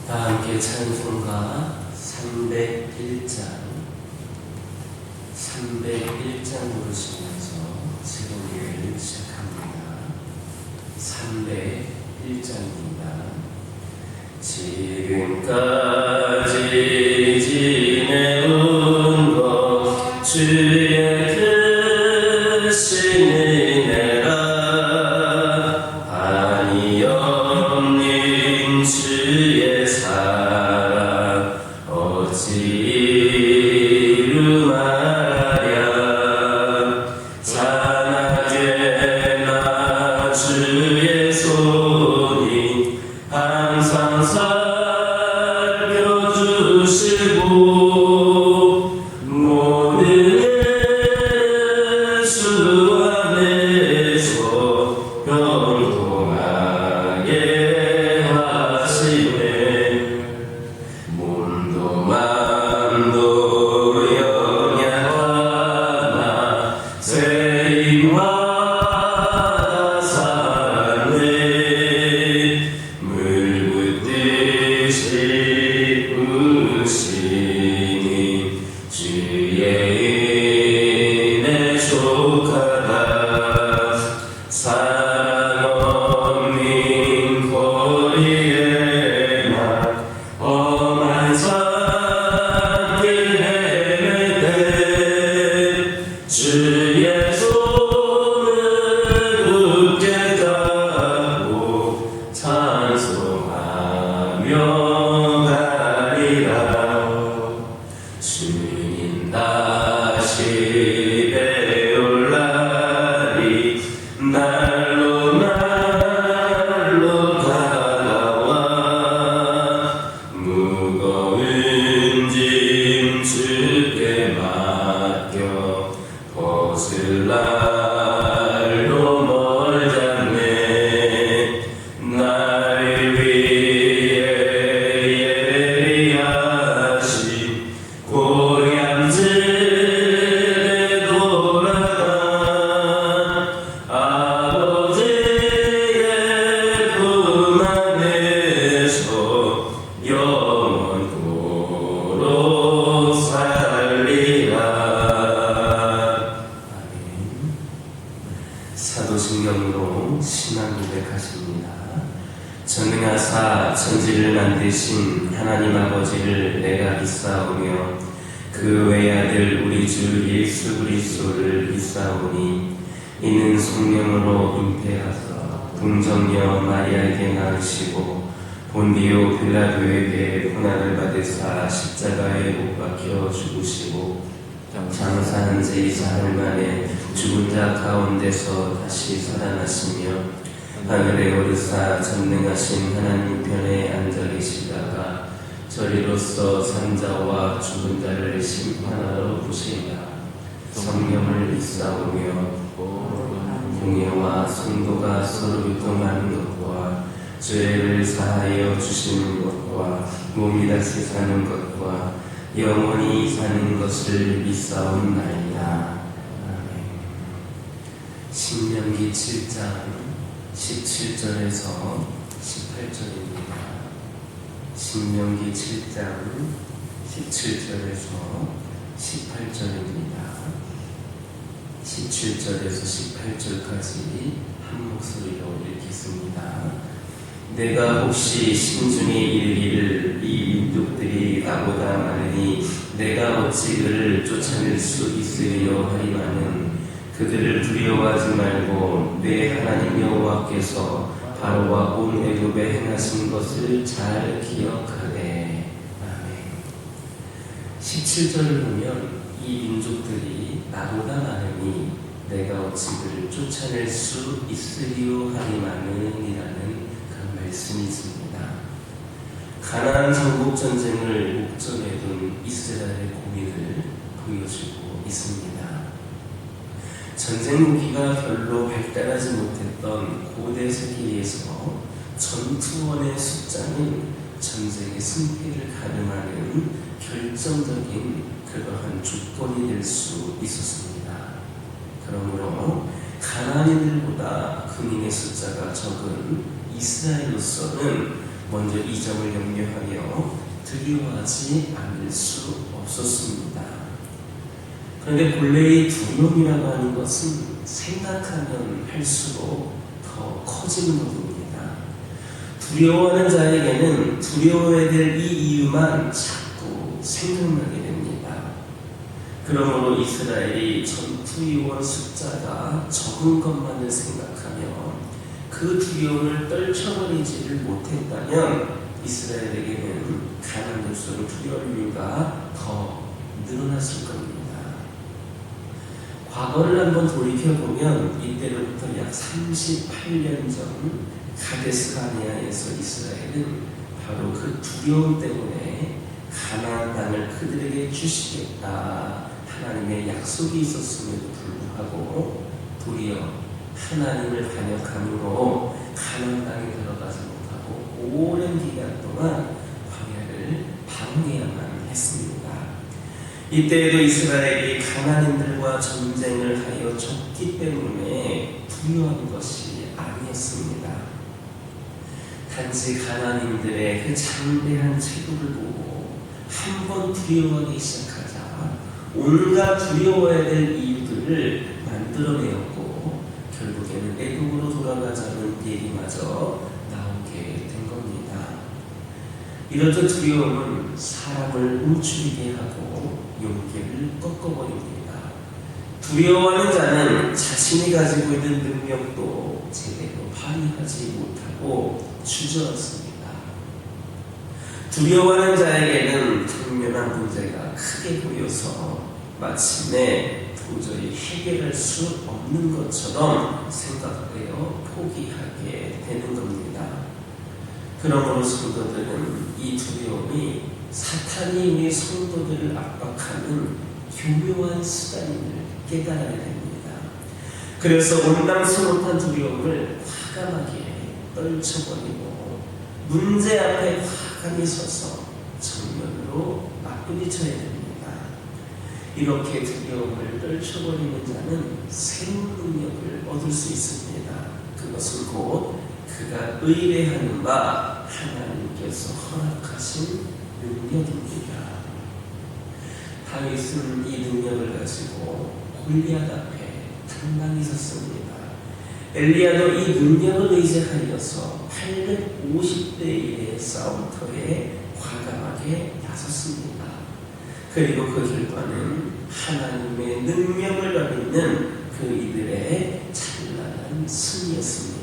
다 함께 찬송가 301장 부르시면서 지금을 시작합니다. 301장입니다. 지금까지 지내온 것 주의 크신 은혜라 한이 없는 주의 사랑 어찌 이루 말하랴. 찬양되나 주의 손이 항상 살펴주시고 모든 수 안에서 평통하게 하시네. 몸도 맘도 영약하나 세임마다 살았네. 물붓듯이 부으시니 주의 은혜 족하다. 사랑 없는 거리에만 험한 산길 헤매되 주의 손을 굳게 잡고 찬송하며 가리라. 주님 다시 배울 날이 날로 다가와 무거운 짐 주께 맡겨 벗을 날로 멀잖네. 날 위해 예배하신 고향집에 돌아가 아버지의 품 안에서 영원토록 살리라. 아멘. 사도신경으로 신앙 고백하십니다. 전능하사 천지를 만드신 하나님 아버지를 내가 믿사오며 그 외아들 우리 주 예수 그리스도를 믿사오니 이는 성령으로 잉태하사 동정녀 마리아에게 낳으시고 본디오 빌라도에게 고난을 받으사 십자가에 못 박혀 죽으시고 장사한 지 사흘 만에 죽은 자 가운데서 다시 살아나시며 하늘에 오르사 전능하신 하나님 편에 앉아 계시다가 저리로서 산자와 죽은 자를 심판하러 보시리라. 성령을 믿사오며 공예와 성도가 서로 교통하는 것과 죄를 사하여 주시는 것과 몸이 다시 사는 것과 영원히 사는 것을 믿사옵나이다. 신명기 7장 17절에서 18절입니다. 신명기 7장 17절에서 18절입니다. 17절에서 18절까지 한 목소리로 읽겠습니다. 내가 혹시 심중에 이르기를 이 민족들이 나보다 많으니 내가 어찌 그를 쫓아낼 수 있으리요 하리마는 그들을 두려워하지 말고 내 하나님 여호와께서 바로와 온 애굽에 행하신 것을 잘 기억하되. 아멘. 17절을 보면 이 민족들이 나보다 많으니 내가 어찌 그를 쫓아낼 수 있으리요 하리마는 이라는 그런 말씀이 있습니다. 가나안 정복 전쟁을 목전에 둔 이스라엘의 고민을 보여주고 있습니다. 전쟁 무기가 별로 발달하지 못했던 고대 세계에서 전투원의 숫자는 전쟁의 승패를 가늠하는 결정적인 그러한 조건이 될 수 있었습니다. 그러므로 가나안인들보다 군인의 숫자가 적은 이스라엘로서는 먼저 이 점을 염려하며 두려워하지 않을 수 없었습니다. 그런데 본래의 두려움이라고 하는 것은 생각하면 할수록 더 커지는 것입니다. 두려워하는 자에게는 두려워해야 될 이 이유만 자꾸 생각나게 됩니다. 그러므로 이스라엘이 전투요원 숫자가 적은 것만을 생각하며 그 두려움을 떨쳐버리지를 못했다면 이스라엘에게는 가난할수록 두려울 이유가 더 늘어났을 겁니다. 과거를 한번 돌이켜보면 이때로부터 약 38년 전 가데스 바네아에서 이스라엘은 바로 그 두려움 때문에 가나안 땅을 그들에게 주시겠다 하나님의 약속이 있었음에도 불구하고 도리어 하나님을 반역함으로 가나안 땅에 들어가지 못하고 오랜 기간 동안 광야를 방황해야만 했습니다. 이때에도 이스라엘이 가나안인들과 전쟁을 하여 졌기 때문에 두려워한 것이 아니었습니다. 단지 가나안인들의 그 장대한 체구를 보고 한번 두려워하기 시작하자 온갖 두려워해야 될 이유들을 만들어내었고 결국에는 애국으로 돌아가자는 얘기마저 나오게 된 겁니다. 이렇듯 두려움은 사람을 움츠리게 하고 용기를 꺾어버립니다. 두려워하는 자는 자신이 가지고 있는 능력도 제대로 발휘하지 못하고 주저앉습니다. 두려워하는 자에게는 당면한 문제가 크게 보여서 마침내 도저히 해결할 수 없는 것처럼 생각되어 포기하게 되는 겁니다. 그러므로 성도들은 이 두려움이 사탄이 우리 성도들을 압박하는 교묘한 수단임을 깨달아야 됩니다. 그래서 온당치 못한 두려움을 과감하게 떨쳐버리고 문제 앞에 과감히 서서 정면으로 맞부딪혀야 됩니다. 이렇게 두려움을 떨쳐버리는 자는 새로운 능력을 얻을 수 있습니다. 그것은 곧 그가 의뢰하는 바 하나님께서 허락하신 능력입니다. 다윗은 이 능력을 가지고 골리앗 앞에 당당히 섰습니다. 엘리야도 이 능력을 의지하여서 850대 1의 싸움터에 과감하게 나섰습니다. 그리고 그 결과는 하나님의 능력을 가리는 그 이들의 찬란한 승리였습니다.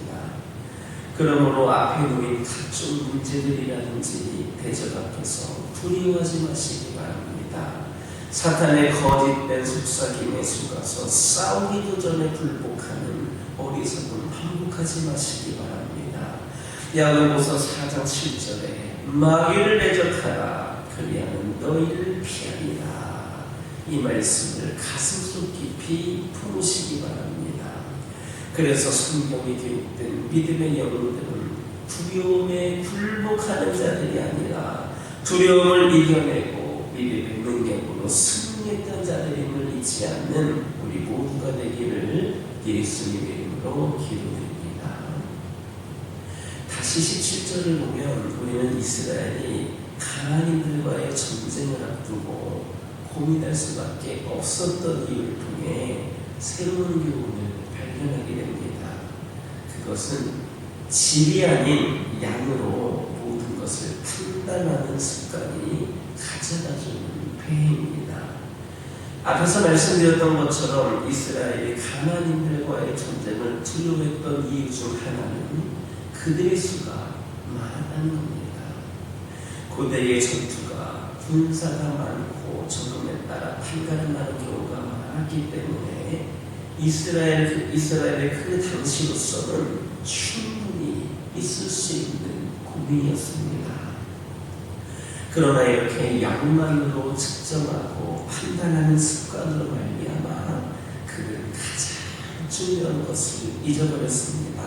그러므로 앞에 놓인 각종 문제들이라든지 대적 앞에서 두려워하지 마시기 바랍니다. 사탄의 거짓된 속삭임에 속아서 싸우기도 전에 굴복하는 어리석음 반복하지 마시기 바랍니다. 야고보서 4장 7절에 마귀를 대적하라 그리하면 너희를 피하리라. 이 말씀을 가슴속 깊이 품으시기 바랍니다. 그래서 성경에 기록된 믿음의 영웅들은 두려움에 굴복하는 자들이 아니라 두려움을 이겨내고 믿음의 능력으로 승리했던 자들임을 잊지 않는 우리 모두가 되기를 예수님의 이름으로 기도드립니다. 다시 17절을 보면 우리는 이스라엘이 가나안인들과의 전쟁을 앞두고 고민할 수밖에 없었던 이유를 통해 새로운 교훈을 발견하게 됩니다. 그것은 질이 아닌 양으로 모든 것을 판단하는 습관이 가져다주는 폐해입니다. 앞에서 말씀드렸던 것처럼 이스라엘이 가나안인들과의 전쟁을 두려워했던 이유 중 하나는 그들의 수가 많았다는 겁니다. 고대의 전투가 군사가 많고 적음에 따라 판가름 나는 경우가 많았기 때문에 이스라엘의 그 당시로서는 충분히 있을 수 있는 고민이었습니다. 그러나 이렇게 양만으로 측정하고 판단하는 습관으로 말미암아 그는 가장 중요한 것을 잊어버렸습니다.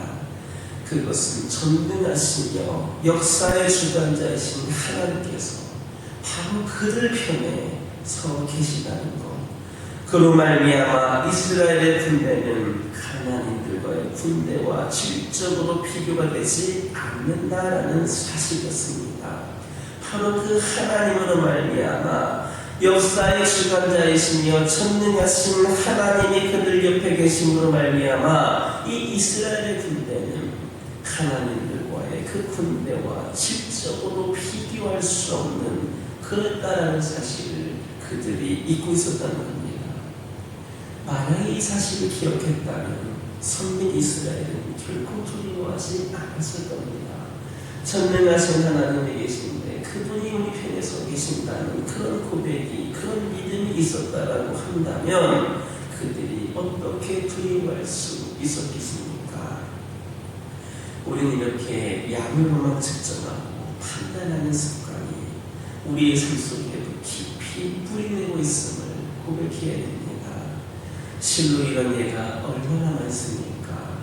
그것은 전능하시며 역사의 주관자이신 하나님께서 바로 그들 편에 서 계시다는 것. 그로 말미암아 이스라엘의 군대는 하나님들과의 군대와 질적으로 비교가 되지 않는다라는 사실이었습니다. 바로 그 하나님으로 말미암아 역사의 주관자이시며 전능하신 하나님이 그들 옆에 계심으로 말미암아 이 이스라엘의 군대는 하나님들과의 그 군대와 질적으로 비교할 수 없는 그렇다라는 사실을 그들이 잊고 있었다는 겁니다. 만약에 이 사실을 기억했다면 선민 이스라엘은 결코 두려워하지 않았을 겁니다. 전능하신 하나님이 계신데 그분이 우리 편에 서 계신다는 그런 고백이, 그런 믿음이 있었다라고 한다면 그들이 어떻게 두려워할 수 있었겠습니까? 우리는 이렇게 양으로만 측정하고 판단하는 습관이 우리의 삶 속에도 깊이 뿌리내고 있음을 고백해야 됩니다. 실로 이런 예가 얼마나 많습니까?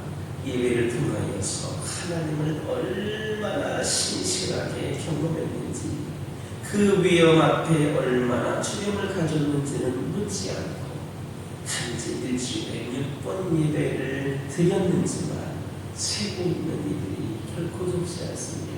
예배를 통하여서 하나님을 얼마나 신실하게 경험했는지, 그 위험 앞에 얼마나 두려움을 가졌는지는 묻지 않고 단지 일주일에 몇 번 예배를 드렸는지만 세고 있는 이들이 결코 적지 않습니다.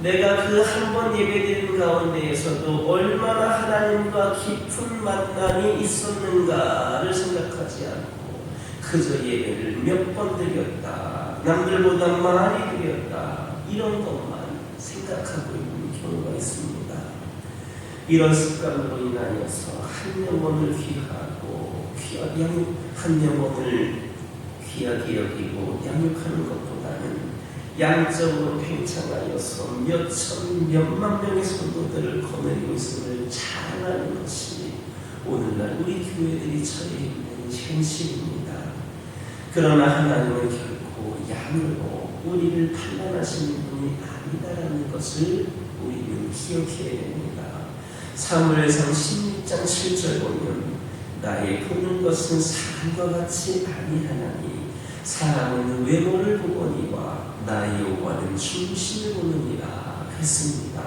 내가 그 한 번 예배드린 가운데에서도 얼마나 하나님과 깊은 만남이 있었는가를 생각하지 않고 그저 예배를 몇 번 드렸다, 남들보다 많이 드렸다, 이런 것만 생각하고 있는 경우가 있습니다. 이런 습관으로 인하여서 한 영혼을 한 영혼을 귀하게 여기고 양육하는 것보다는 양적으로 팽창하여서 몇천, 몇만 명의 성도들을 거느리고 있음을 잘 아는 것이 오늘날 우리 교회들이 처해 있는 현실입니다. 그러나 하나님은 결코 양으로 우리를 판단하시는 분이 아니다라는 것을 우리는 기억해야 됩니다. 사무엘상 16장 7절 보면 나의 보는 것은 사람과 같이 아니하나니 사람은 외모를 보거니와 나의 여호와는 중심을 보느니라 했습니다.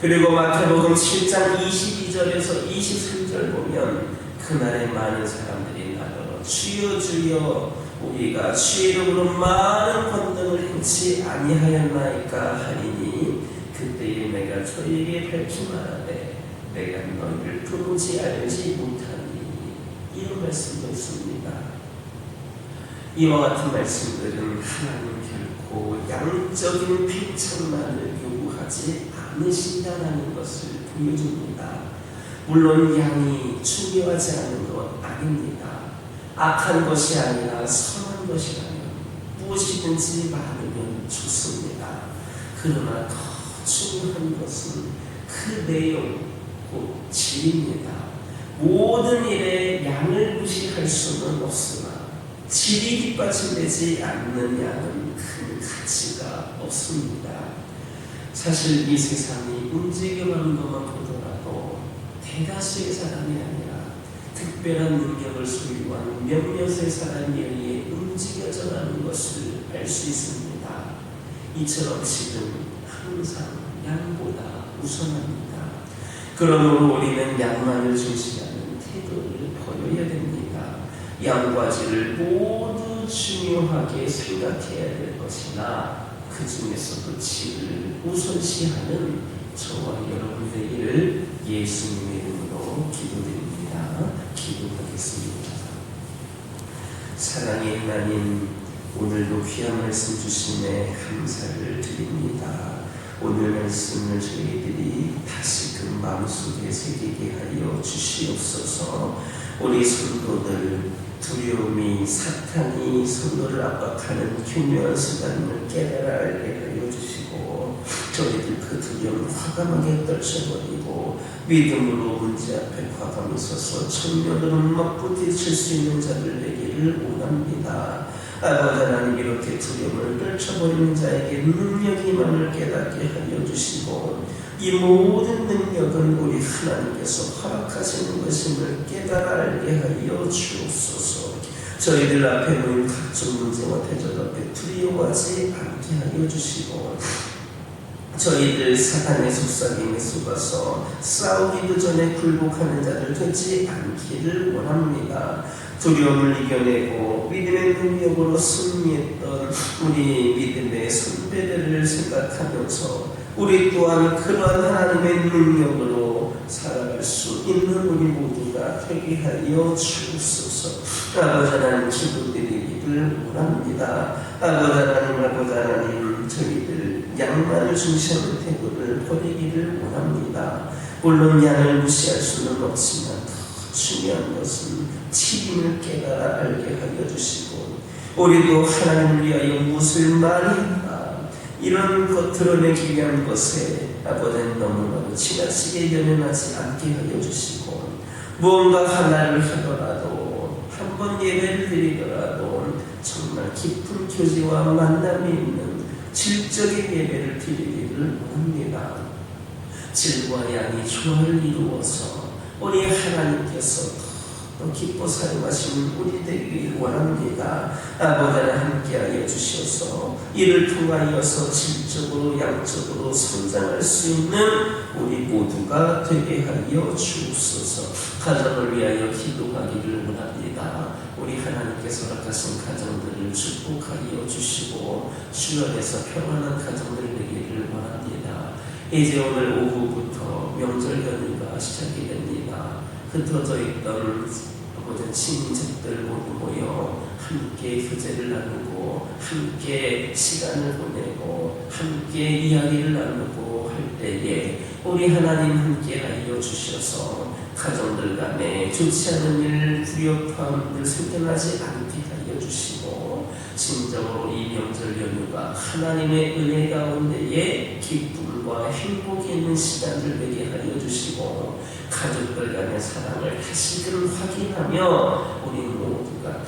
그리고 마태복음 7장 22절에서 23절 보면 그날에 많은 사람들이 나더러 주여 주여 우리가 주의 이름으로 많은 권능을 행치 아니하였나이까 하리니 그때에 내가 저희에게 밝히 말하되 내가 너희를 부르지 알지 못하니 이런 말씀도 있습니다. 이와 같은 말씀들은 하나님 결코 양적인 팽창만을 요구하지 않으신다는 것을 보여줍니다. 물론 양이 중요하지 않은 것 아닙니다. 악한 것이 아니라 선한 것이라면 무엇이든지 많으면 좋습니다. 그러나 더 중요한 것은 그 내용, 곧 질입니다. 모든 일에 양을 무시할 수는 없으나 질이 뒷받침되지 않는 양은 큰 가치가 없습니다. 사실 이 세상이 움직여가는 것만 보더라도 대다수의 사람이 아니라 특별한 능력을 소유한 몇몇의 사람에 의해 움직여져가는 것을 알 수 있습니다. 이처럼 질은 항상 양보다 우선합니다. 그러므로 우리는 양만을 중시하는 태도를 버려야 됩니다. 양과 질을 모두 중요하게 생각해야 될 것이나 그 중에서도 질을 우선시하는 저와 여러분 되기를 예수님의 이름으로 기도드립니다. 기도하겠습니다. 사랑의 하나님, 오늘도 귀한 말씀 주심에 감사를 드립니다. 오늘 말씀을 저희들이 다시금 마음속에 새기게 하여 주시옵소서. 우리 성도들 두려움이 사탄이 성도를 압박하는 교묘한 수단을 깨달아 알게 하여 주시고 저희들 그 두려움을 과감하게 떨쳐버리고 믿음으로 문제 앞에 과감히 서서 청년으로 맞부딪힐 수 있는 자들 되기를 원합니다. 아버지 하나님, 이렇게 두려움을 떨쳐버리는 자에게 능력이 임함을 깨닫게 하여 주시고 이 모든 능력은 우리 하나님께서 허락하시는 것임을 깨달아 알게 하여 주옵소서. 저희들 앞에 놓인 각종 문제와 대적 앞에 두려워하지 않게 하여 주시고 저희들 사단의 속삭임에 속아서 싸우기도 전에 굴복하는 자들 되지 않기를 원합니다. 두려움을 이겨내고 믿음의 능력으로 승리했던 우리 믿음의 선배들을 생각하면서 우리 또한 그러한 하나님의 능력으로 살아갈 수 있는 우리 모두가 되게 하여 주옵소서. 아버지 하나님, 기도드리기를 원합니다. 아버지 하나님, 저희들 양만을 중시하는 태도를 버리기를 원합니다. 물론 양을 무시할 수는 없지만 더 중요한 것은 책임을 깨달아 알게 하여 주시고, 우리도 하나님을 위하여 무엇을 말했나 이런 것 드러내기 위한 것에 아버지는 너무나도 지나치게 연연하지 않게 하여 주시고, 무언가 하나를 하더라도 한번 예배를 드리더라도 정말 깊은 교제와 만남이 있는 질적인 예배를 드리기를 원합니다. 질과 양이 조화를 이루어서 우리 하나님께서 더 기뻐 사용하시는 우리 되기를 원합니다. 아버지 함께하여 주셔서 이를 통하여서 질적으로 양적으로 성장할 수 있는 우리 모두가 되게 하여 주옵소서. 가정을 위하여 기도하기를 원합니다. 우리 하나님께서 허락하신 가정들을 축복하여 주시고 주변에서 평안한 가정들 되기를 원합니다. 이제 오늘 오후부터 명절 연휴가 시작이 됩니다. 흩어져 있던 아버지 친인척들 모두 모여 함께 교제를 나누고 함께 시간을 보내고 함께 이야기를 나누고 할 때에 우리 하나님 함께 하여 주셔서 가정들 간에 좋지 않은 일, 불협화음들 생겨나지 않게 하여 주시고, 진정으로 이 명절 연휴가 하나님의 은혜 가운데에 기쁨과 행복이 있는 시간을 되게 하여 주시고, 가족들 간의 사랑을 다시금 확인하며 우리 모두가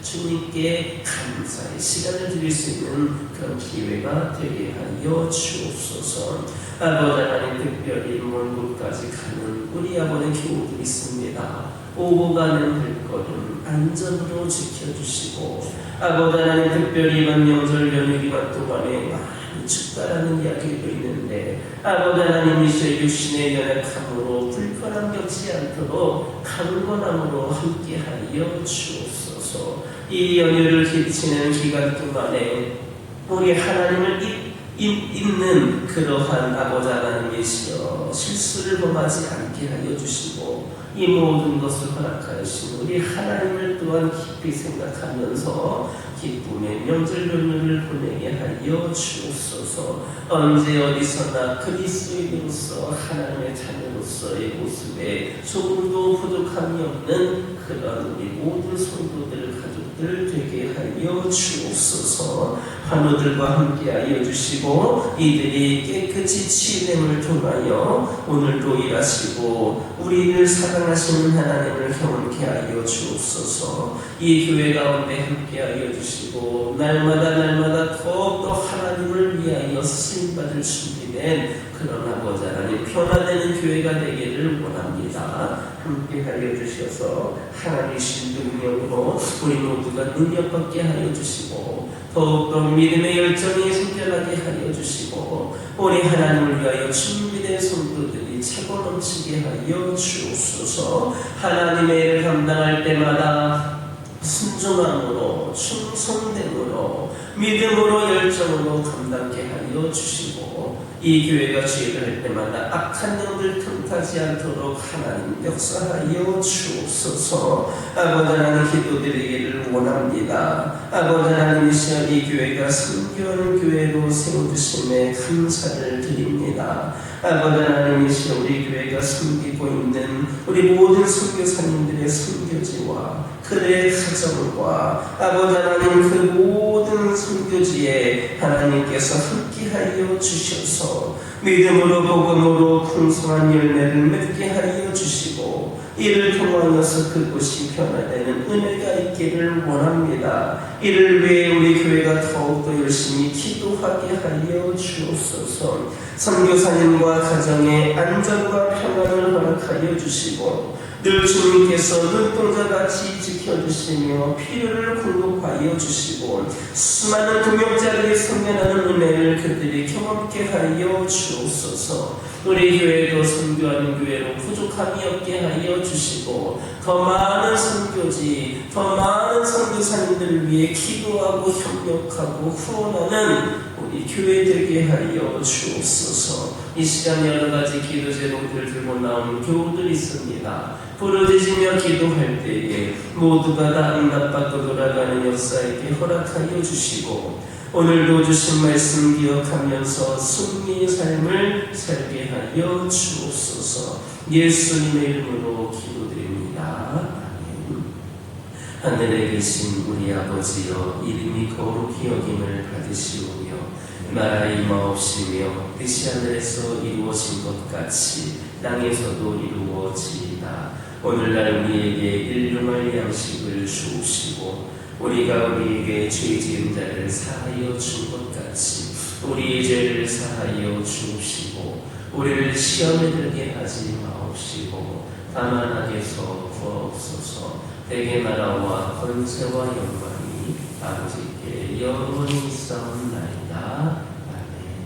주님께 감사의 시간을 드릴 수 있는 그런 기회가 되게 하여 주옵소서. 아버지 하나님, 특별히 먼 곳까지 가는 우리 아버지 교우들이 있습니다. 오고 가는 길거리는 안전으로 지켜주시고, 아버지 하나님, 특별히 이번 명절 연휴 기간 동안에 많이 춥다라는 이야기도 있는데, 아버지 하나님, 이제 육신의 연약함으로 불편함 겪지 않도록 강건함으로 함께하여 주옵소서. 이 연휴를 지치는 기간 동안에 우리 하나님을 잊는 그러한 아버지 하나님이시여 실수를 범하지 않게 하여 주시고, 이 모든 것을 허락하신 우리 하나님을 또한 깊이 생각하면서 기쁨의 명절 연휴를 보내게 하여 주옵소서. 언제 어디서나 그리스도인으로서 하나님의 자녀로서의 모습에 조금도 부족함이 없는 그런 우리 모든 성도들 가족들 되게 하여 주옵소서. 환우들과 함께 하여 주시고, 이들이 깨끗이 치유됨을 통하여 오늘도 일하시고 우리를 사랑하시는 하나님을 경험케 하여 주옵소서. 이 교회 가운데 함께 하여 주시고, 날마다 더욱더 하나님을 위하여 쓰임받을 준비된 그런 아버지 하나님, 변화되는 교회가 되기를 원합니다. 함께 하여 주셔서 하나님이신 능력으로 우리 모두가 능력받게 하여 주시고, 더욱더 믿음의 열정이 생겨나게 하여 주시고, 우리 하나님을 위하여 준비된 성도들이 차고 넘치게 하여 주옵소서. 하나님의 일을 감당할 때마다 순종함으로, 충성됨으로, 믿음으로, 열정으로 감당케 하여 주시고, 이 교회가 죄를 할 때마다 악한 영들 틈타지 않도록 하나님 역사하여 주옵소서. 아버지 하나님, 기도드리기를 원합니다. 아버지 하나님이시여, 이 교회가 선교하는 교회로 세워주심에 감사를 드립니다. 아버지 하나님이시여, 우리 교회가 섬기고 있는 우리 모든 선교사님들의 선교지와 그들의 가정과 아버지 하나님, 그 모든 선교지에 하나님께서 함께하여 주셔서 믿음으로 복음으로 풍성한 열매를 맺게 하여 주시고, 이를 통하여서 그곳이 변화되는 은혜가 있기를 원합니다. 이를 위해 우리 교회가 더욱더 열심히 기도하게 하여 주옵소서. 선교사님과 가정의 안전과 평안을 허락하여 주시고 늘 주님께서 눈동자같이 지켜주시며 필요를 공급하여 주시고 수많은 동역자들이 성면하는 은혜를 그들이 경험케 하여 주옵소서. 우리 교회도 선교하는 교회로 부족함이 없게 하여 주시고 더 많은 선교지, 더 많은 선교사님들을 위해 기도하고 협력하고 후원하는 우리 교회 되게 하여 주옵소서. 이 시간 여러 가지 기도 제목들을 들고 나오는 교우들이 있습니다. 부르짖으며 기도할 때에 모두가 다 응답받고 돌아가는 역사에게 허락하여 주시고 오늘도 주신 말씀 기억하면서 승리의 삶을 살게 하여 주옵소서. 예수님의 이름으로 기도드립니다. 아멘. 하늘에 계신 우리 아버지여, 이름이 거룩히 여김을 받으시오며 나라 임하옵시며 뜻이 하늘에서 이루어진 것 같이 땅에서도 이루어지이다. 오늘날 우리에게 일용할 양식을 주옵시고 우리가 우리에게 죄 지은 자를 사하여 준 것 같이 우리의 죄를 사하여 주옵시고 우리를 시험에 들게 하지 마옵시고 다만 악에서 구하옵소서. 대개 나라와 권세와 영광이 아버지께 영원히 있사옵나이다.